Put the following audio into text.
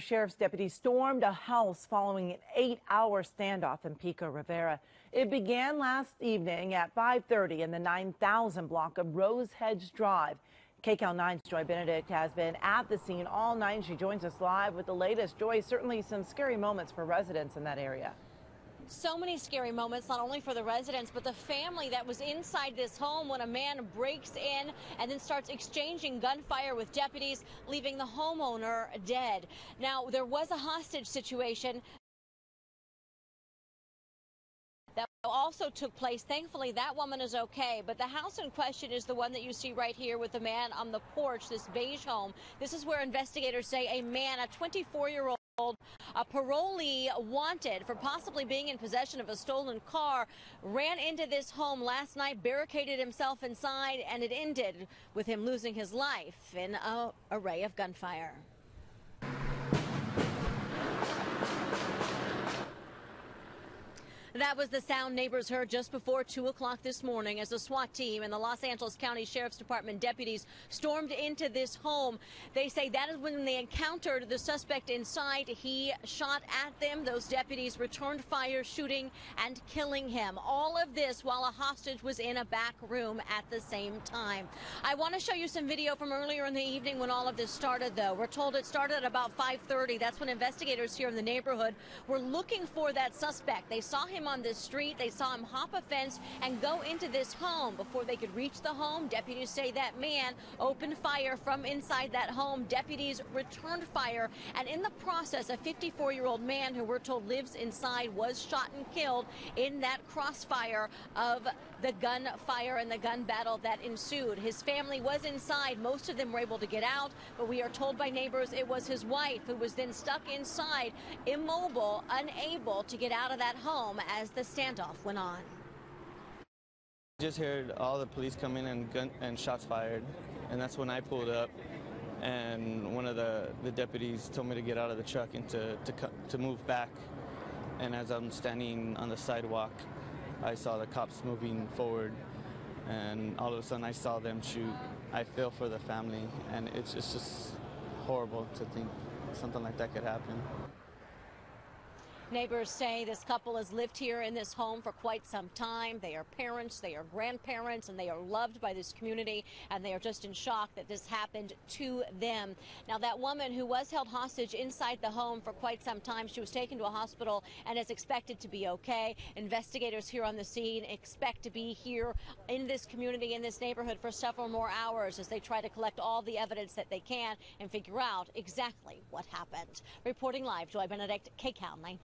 sheriff's deputies stormed a house following an 8-hour standoff in Pico Rivera. It began last evening at 5:30 in the 9000 block of Rose Hedge Drive. KCAL 9's Joy Benedict has been at the scene all night. She joins us live with the latest. Joy, certainly some scary moments for residents in that area. So many scary moments, not only for the residents, but the family that was inside this home when a man breaks in and then starts exchanging gunfire with deputies, leaving the homeowner dead. Now, there was a hostage situation that also took place. Thankfully, that woman is okay, but the house in question is the one that you see right here with the man on the porch, this beige home. This is where investigators say a man, a 24-year-old, a parolee wanted for possibly being in possession of a stolen car, ran into this home last night, barricaded himself inside, and it ended with him losing his life in an array of gunfire. That was the sound neighbors heard just before 2 o'clock this morning as the SWAT team and the Los Angeles County Sheriff's Department deputies stormed into this home. They say that is when they encountered the suspect inside. He shot at them. Those deputies returned fire, shooting and killing him. All of this while a hostage was in a back room at the same time. I want to show you some video from earlier in the evening when all of this started, though. We're told it started at about 5:30. That's when investigators here in the neighborhood were looking for that suspect. They saw him on the street. They saw him hop a fence and go into this home. Before they could reach the home, deputies say that man opened fire from inside that home. Deputies returned fire, and in the process, a 54-year-old man who we're told lives inside was shot and killed in that crossfire of the gunfire and the gun battle that ensued. His family was inside. Most of them were able to get out, but we are told by neighbors it was his wife who was then stuck inside, immobile, unable to get out of that home as the standoff went on. Just heard all the police come in and shots fired, and that's when I pulled up, and one of the deputies told me to get out of the truck and to move back. And as I'm standing on the sidewalk, I saw the cops moving forward, and all of a sudden I saw them shoot. I feel for the family, and it's just horrible to think something like that could happen. Neighbors say this couple has lived here in this home for quite some time. They are parents, they are grandparents, and they are loved by this community, and they are just in shock that this happened to them. Now, that woman who was held hostage inside the home for quite some time, she was taken to a hospital and is expected to be okay. Investigators here on the scene expect to be here in this community, in this neighborhood, for several more hours as they try to collect all the evidence that they can and figure out exactly what happened. Reporting live, Joy Benedict, KCAL 9.